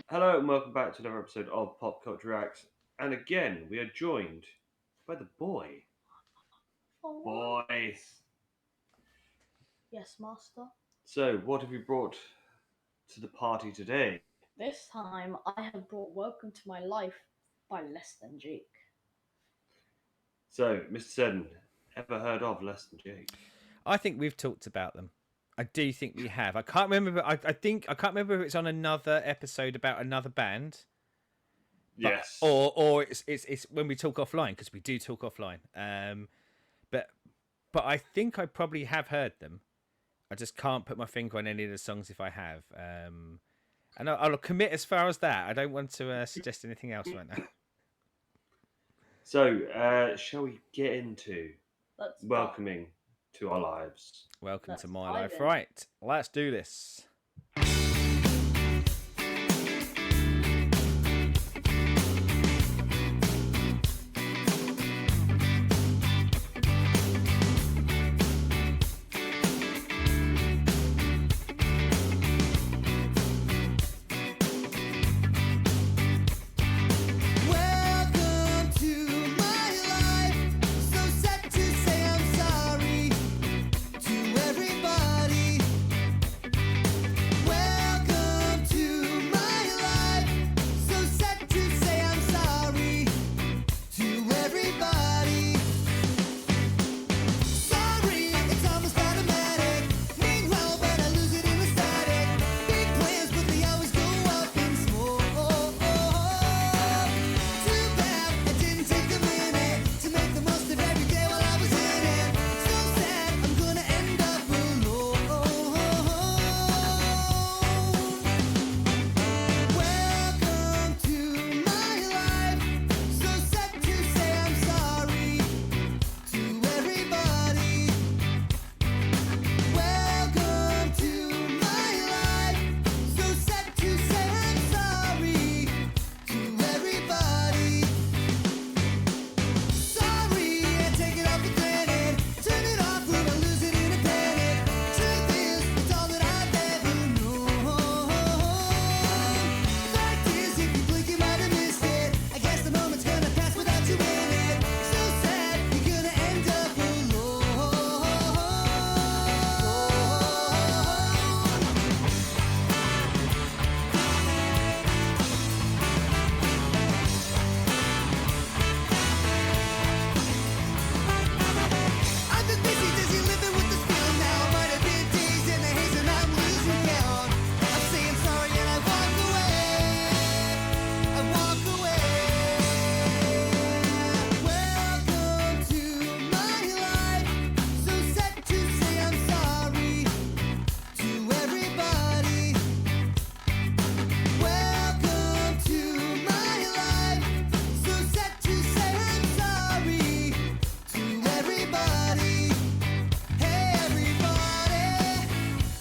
Hello and welcome back to another episode of PopCulture Acts. And again, we are joined by the boy. Oh, Boys. yes, master. So, what have you brought to the party today? This time I have brought Welcome to My Life by Less Than Jake. So, Mr. Seddon, ever heard of Less Than Jake? I think we've talked about them. I do think we have. I can't remember. I can't remember if it's on another episode about another band, but Yes. or it's when we talk offline because we do talk offline. But I think I probably have heard them. I just can't put my finger on any of the songs if I have. And I'll commit as far as that. I don't want to suggest anything else right now. So, shall we get into Let's welcoming to our lives? Welcome Let's to my dive life. in. Right, let's do this. Welcome to my life. So sad to say I'm sorry to everybody. Welcome to my life. So sad to say I'm sorry to everybody. Sorry, it's almost automatic. Meanwhile, but I lose it in the static. Big plans, but they always go up in smoke. Too bad I didn't take the minute to make the most of every day while I was in it. So sad I'm gonna end up alone. Welcome to my life. So sad to say I'm sorry to everybody. Welcome to my life. So sad to say I'm sorry to everybody. Sorry, I take it all for granted. Turn it off when I lose it in a panic. Truth is, it's all that I've ever known. Fact is, if you blink, you might have missed it. I guess the moment's gonna pass without you in it. So sad, you're gonna end up alone. I've been busy, dizzy, living with this feeling now. Might have been days in the haze and I'm losing count. I'm saying sorry and I walk away. I walk away. Welcome to my life. So sad to say I'm sorry to everybody. Welcome to my life. So sad to say I'm sorry to everybody. Hey everybody,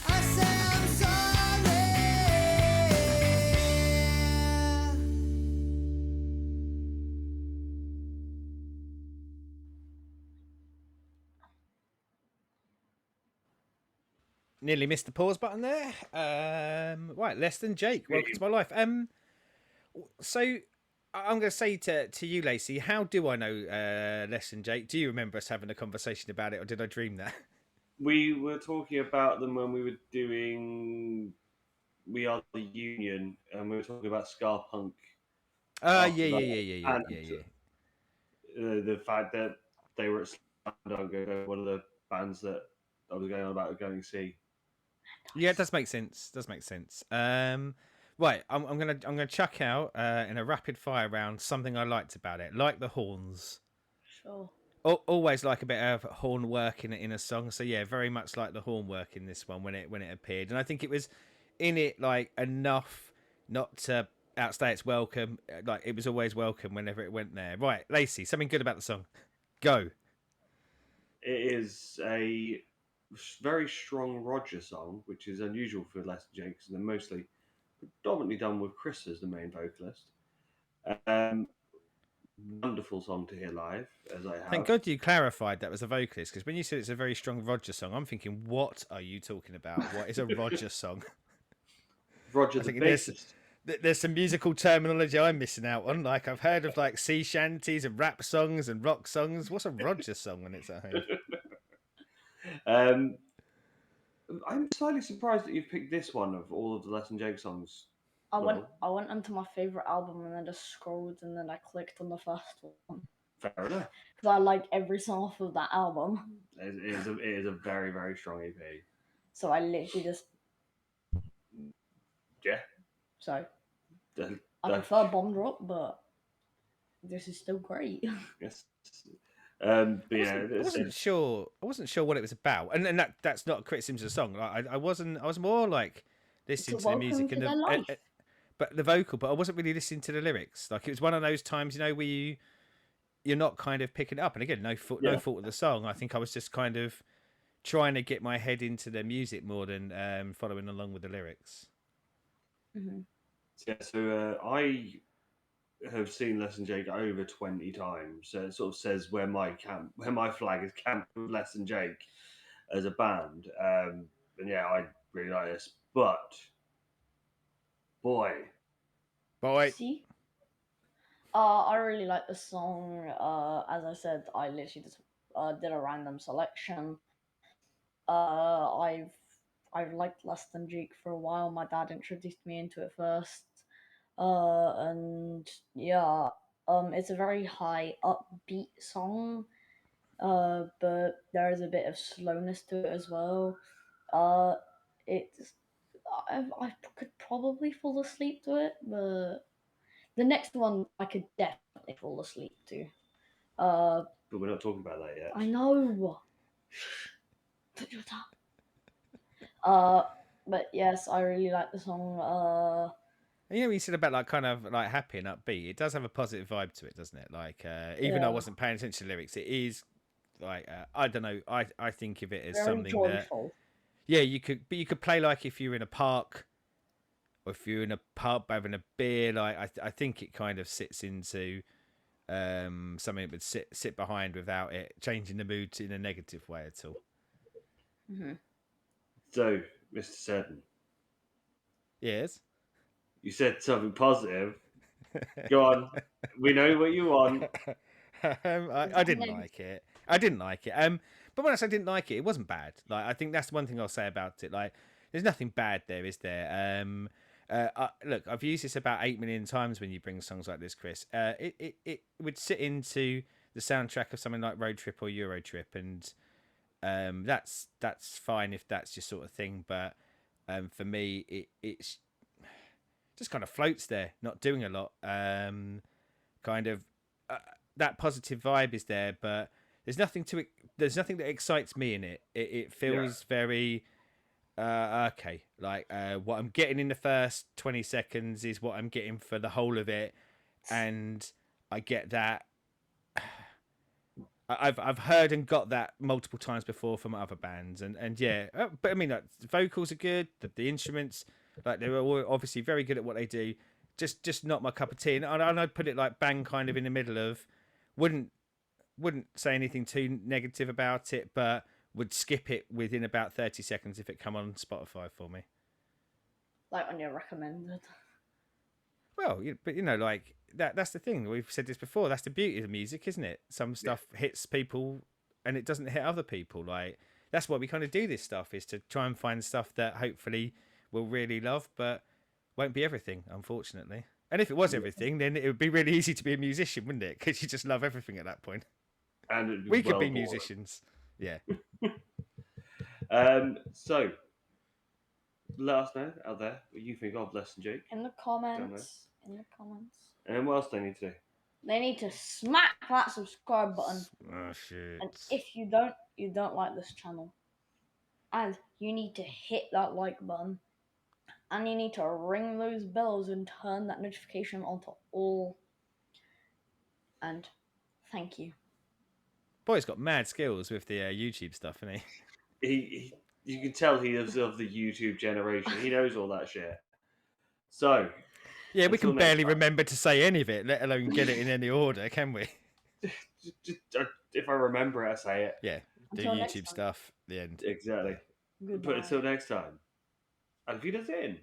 I say I'm sorry. Nearly missed the pause button there. Right, Less Than Jake. Welcome to my life. So I'm going to say to you, Lacey, how do I know Less Than Jake? Do you remember us having a conversation about it, or did I dream that? We were talking about them when we were doing We Are the Union, and we were talking about ska punk after that. And Yeah. the fact that they were at Slam Dunk, one of the bands that I was going on about going to see. Yeah, it does make sense. Does make sense. Right, I'm gonna chuck out in a rapid fire round something I liked about it, like the horns. Sure. Always like a bit of horn work in a song. So yeah, very much like the horn work in this one when it appeared, and I think it was in it like enough not to outstay its welcome. Like it was always welcome whenever it went there. Right, Lacey, something good about the song. Go. It is a very strong Roger song, which is unusual for Les Jenks, and they're mostly predominantly done with Chris as the main vocalist. Um, wonderful song to hear live, as I have. Thank God you clarified that was a vocalist, because when you said it's a very strong Roger song, I'm thinking, what are you talking about? What is a Roger song? Roger I the think there's- bassist. there's some musical terminology I'm missing out on. Like I've heard of like sea shanties and rap songs and rock songs. What's a Roger song when it's at home? Um, I'm slightly surprised that you've picked this one of all of the Les and Jake songs. I went into my favorite album and then just scrolled and then I clicked on the first one Fair enough. because I like every song off of that album. It is a very, very strong EP. So I literally just Yeah. so The- I the- prefer Bomb Drop, but this is still great. yes. But I yeah, wasn't, I wasn't sure. I wasn't sure what it was about, and that's not a criticism of the song. Like, I wasn't. I was more like It's a listening to the welcome music to and their the life. but the vocal. But I wasn't really listening to the lyrics. Like it was one of those times, you know, where you're not kind of picking it up. And again, no Yeah. fault of the song. I think I was just kind of trying to get my head into the music more than following along with the lyrics. Mm-hmm. Yeah, so I have seen Les and Jake over 20 times. So it sort of says where my flag is camped with Les and Jake as a band. And yeah, I really like this. But boy, Boy, See, I really like the song. As I said, I literally just did a random selection. I've liked Less Than Jake for a while. My dad introduced me into it first. And yeah, it's a very high upbeat song. But there is a bit of slowness to it as well. Uh, it's I could probably fall asleep to it, but the next one I could definitely fall asleep to. but we're not talking about that yet. I know. Put your tongue. But yes, I really like the song. you know what you said about like kind of like happy and upbeat. It does have a positive vibe to it, doesn't it? Like even though I Yeah. wasn't paying attention to the lyrics, it is like I don't know. I think of it as Very something that joyful. yeah, you could play like if you're in a park or if you're in a pub having a beer. Like I think it kind of sits into something that would sit behind without it changing the mood in a negative way at all. Mm-hmm. So, Mr. Seddon, Yes. you said something positive. Go on. We know what you want. I didn't like it. I didn't like it. But when I say I didn't like it, it wasn't bad. Like I think that's one thing I'll say about it. Like there's nothing bad there, is there? Look, I've used this about 8 million times when you bring songs like this, Chris. It would sit into the soundtrack of something like Road Trip or Euro Trip, and that's fine if that's your sort of thing. But for me, it's just kind of floats there, not doing a lot. Kind of that positive vibe is there, but there's nothing to it. There's nothing that excites me in it. It feels very okay. Like what I'm getting in the first 20 seconds is what I'm getting for the whole of it, and I get that. I've heard and got that multiple times before from other bands, and yeah, but I mean, like, the vocals are good, the instruments, like they're all obviously very good at what they do. Just not my cup of tea, and I'd put it like bang kind of in the middle of, wouldn't say anything too negative about it, but would skip it within about 30 seconds if it come on Spotify for me. Like when you're recommended. Well, but you know, like that's the thing. We've said this before. That's the beauty of music, isn't it? Some stuff hits people and it doesn't hit other people. Like that's why we kind of do this stuff, is to try and find stuff that hopefully we'll really love, but won't be everything, unfortunately. And if it was everything, then it would be really easy to be a musician, wouldn't it? Because you just love everything at that point. And it'd We could well be boring. musicians. Yeah. So, let us know out there what you think of Les and Jake. In the comments. In the comments. And what else do they need to do? They need to smack that subscribe button. Smash it. And if you don't like this channel. And you need to hit that like button. And you need to ring those bells and turn that notification onto all. And thank you. Boy's got mad skills with the YouTube stuff, isn't he? You can tell he is of the YouTube generation. He knows all that shit. So, Yeah, we until can next barely time. remember to say any of it, let alone get it in any order, can we? If I remember it, I say it. Yeah, do Until next YouTube time. stuff. The end. Exactly. Goodbye. But until next time, auf Wiedersehen.